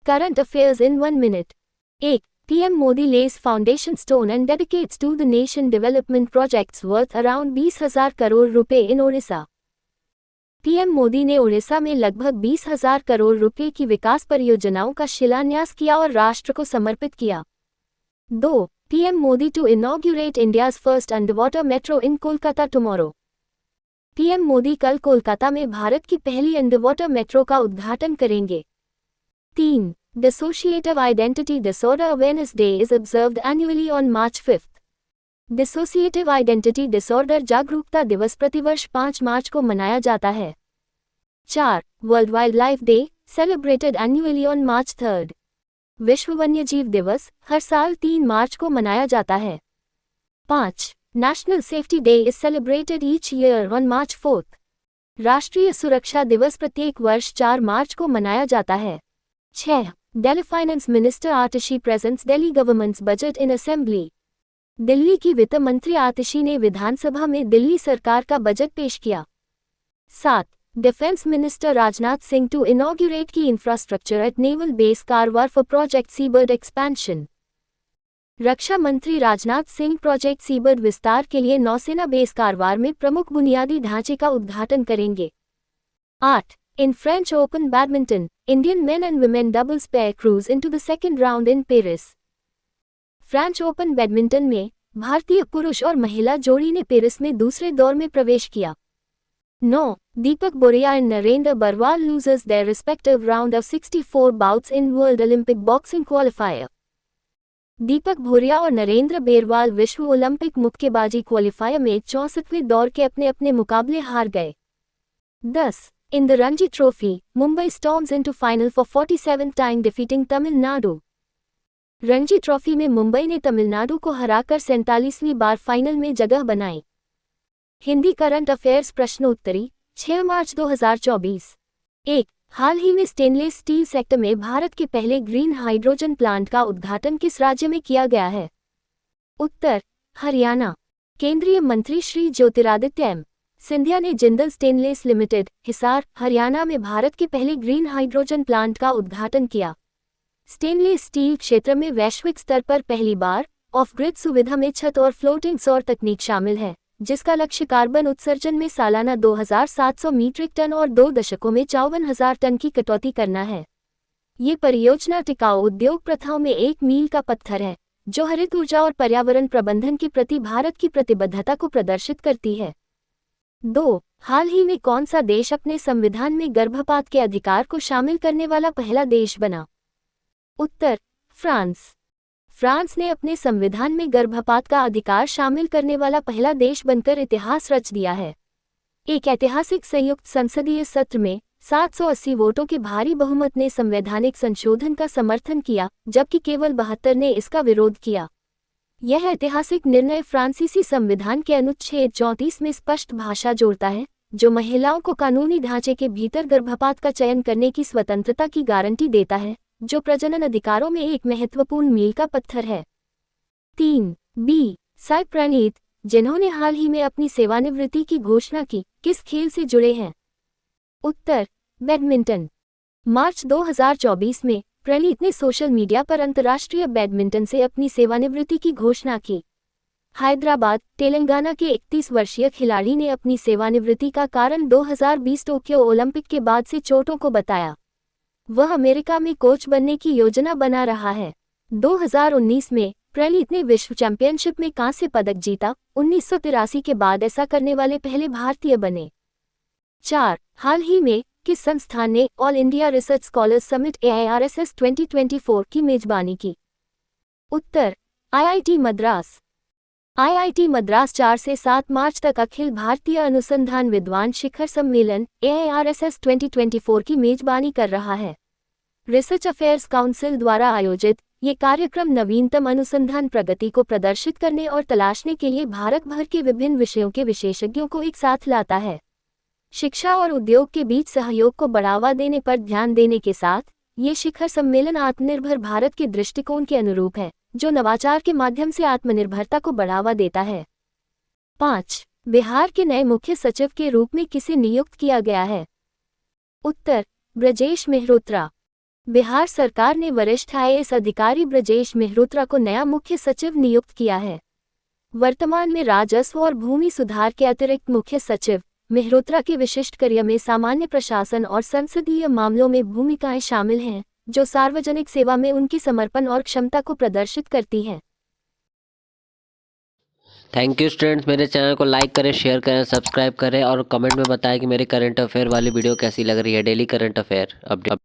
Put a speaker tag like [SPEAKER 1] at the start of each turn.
[SPEAKER 1] Current affairs in 1 minute. 1. PM Modi lays foundation stone and dedicates to the nation development projects worth around 20,000 crore रुपए in Odisha. PM Modi ने ओडिशा में लगभग 20,000 करोड़ रुपए की विकास परियोजनाओं का शिलान्यास किया और राष्ट्र को समर्पित किया. 2. PM Modi to inaugurate India's first underwater metro in Kolkata tomorrow. PM Modi कल कोलकाता में भारत की पहली अंडरवाटर मेट्रो का उद्घाटन करेंगे. 3. Dissociative Identity Disorder Awareness Day is observed annually on March 5. Dissociative Identity Disorder जागरूकता दिवस प्रतिवर्ष 5 मार्च को मनाया जाता है. 4. World Wildlife Day, celebrated annually on March 3. विश्व वन्यजीव दिवस हर साल 3 मार्च को मनाया जाता है. 5. National Safety Day is celebrated each year on March 4. राष्ट्रीय सुरक्षा दिवस प्रत्येक वर्ष 4 मार्च को मनाया जाता है. 6. Delhi Finance Minister Atishi presents Delhi government's budget in assembly. Delhi की वित्त मंत्री आतिशी ने विधानसभा में दिल्ली सरकार का बजट पेश किया. 7. Defense Minister Rajnath Singh to inaugurate key infrastructure at Naval Base Karwar for Project Seabird expansion. रक्षा मंत्री राजनाथ सिंह प्रोजेक्ट सीबर्ड विस्तार के लिए नौसेना बेस कारवार में प्रमुख बुनियादी ढांचे का उद्घाटन करेंगे. 8. In French Open Badminton, Indian men and women doubles pair cruise into the second round in Paris. French open badminton में भारतीय पुरुष और महिला जोड़ी ने पेरिस में दूसरे दौर में प्रवेश किया. 9. दीपक बोरिया and Narendra Barwal loses their respective round of 64 bouts in World Olympic Boxing Qualifier. दीपक भोरिया और नरेंद्र बेरवाल विश्व ओलंपिक मुक्केबाजी क्वालिफायर में 64वें दौर के अपने अपने मुकाबले हार गए. 10. In the Ranji Trophy, Mumbai storms into final for 47th time defeating Tamil Nadu. Ranji trophy में मुंबई ने तमिलनाडु को हराकर 47वीं बार फाइनल में जगह बनाई. हिंदी करंट अफेयर्स प्रश्नोत्तरी 6 मार्च 2024. 1. हाल ही में स्टेनलेस स्टील सेक्टर में भारत के पहले ग्रीन हाइड्रोजन प्लांट का उद्घाटन किस राज्य में किया गया है? उत्तर हरियाणा. केंद्रीय मंत्री श्री ज्योतिरादित्य एम सिंधिया ने जिंदल स्टेनलेस लिमिटेड, हिसार, हरियाणा में भारत के पहले ग्रीन हाइड्रोजन प्लांट का उद्घाटन किया. स्टेनलेस स्टील क्षेत्र में वैश्विक स्तर पर पहली बार ऑफ ग्रिड सुविधा में छत और फ्लोटिंग सौर तकनीक शामिल है, जिसका लक्ष्य कार्बन उत्सर्जन में सालाना 2,700 मीट्रिक टन और 2 दशकों में 54,000 टन की कटौती करना है. ये परियोजना टिकाऊ उद्योग प्रथाओं में एक मील का पत्थर है, जो हरित ऊर्जा और पर्यावरण प्रबंधन के प्रति भारत की प्रतिबद्धता को प्रदर्शित करती है. 2. हाल ही में कौन सा देश अपने संविधान में गर्भपात के अधिकार को शामिल करने वाला पहला देश बना? उत्तर फ्रांस. फ्रांस ने अपने संविधान में गर्भपात का अधिकार शामिल करने वाला पहला देश बनकर इतिहास रच दिया है. एक ऐतिहासिक संयुक्त संसदीय सत्र में 780 वोटों के भारी बहुमत ने संवैधानिक संशोधन का समर्थन किया, जबकि केवल 72 ने इसका विरोध किया. यह ऐतिहासिक निर्णय फ्रांसीसी संविधान के अनुच्छेद 34 में स्पष्ट भाषा जोड़ता है, जो महिलाओं को कानूनी ढांचे के भीतर गर्भपात का चयन करने की स्वतंत्रता की गारंटी देता है, जो प्रजनन अधिकारों में एक महत्वपूर्ण मील का पत्थर है. 3. बी. साई प्रणीत, जिन्होंने हाल ही में अपनी सेवानिवृत्ति की घोषणा की, किस खेल से जुड़े हैं? उत्तर बैडमिंटन. मार्च 2024 में प्रणीत ने सोशल मीडिया पर अंतर्राष्ट्रीय बैडमिंटन से अपनी सेवानिवृत्ति की घोषणा की. हैदराबाद, तेलंगाना के 31 वर्षीय खिलाड़ी ने अपनी सेवानिवृत्ति का कारण 2020 टोक्यो ओलंपिक के बाद से चोटों को बताया. वह अमेरिका में कोच बनने की योजना बना रहा है. 2019 में प्रणीत ने विश्व चैंपियनशिप में कांस्य पदक जीता. 1983 के बाद ऐसा करने वाले पहले भारतीय बने. 4. हाल ही में किस संस्थान ने all India research scholars summit AIRSS 2024 की मेजबानी की? उत्तर IIT मद्रास. IIT मद्रास 4 से 7 मार्च तक अखिल भारतीय अनुसंधान विद्वान शिखर सम्मेलन AIRSS 2024 की मेजबानी कर रहा है. रिसर्च अफेयर्स काउंसिल द्वारा आयोजित ये कार्यक्रम नवीनतम अनुसंधान प्रगति को प्रदर्शित करने और तलाशने के लिए भारत भर के विभिन्न विषयों के विशेषज्ञों को एक साथ लाता है. शिक्षा और उद्योग के बीच सहयोग को बढ़ावा देने पर ध्यान देने के साथ ये शिखर सम्मेलन आत्मनिर्भर भारत के दृष्टिकोण के अनुरूप है, जो नवाचार के माध्यम से आत्मनिर्भरता को बढ़ावा देता है. 5. बिहार के नए मुख्य सचिव के रूप में किसे नियुक्त किया गया है? उत्तर ब्रजेश मेहरोत्रा. बिहार सरकार ने वरिष्ठ आईएएस अधिकारी ब्रजेश मेहरोत्रा को नया मुख्य सचिव नियुक्त किया है। वर्तमान में राजस्व और भूमि सुधार के अतिरिक्त मुख्य सचिव मेहरोत्रा के विशिष्ट कार्य में सामान्य प्रशासन और संसदीय मामलों में भूमिकाएं शामिल हैं, जो सार्वजनिक सेवा में उनकी समर्पण और क्षमता को प्रदर्शित करती हैं।
[SPEAKER 2] थैंक यू स्टूडेंट्स, मेरे चैनल को लाइक करें, शेयर करें, सब्सक्राइब करें और कमेंट में बताएं कि मेरे करंट अफेयर वाली वीडियो कैसी लग रही है। Daily current affair update.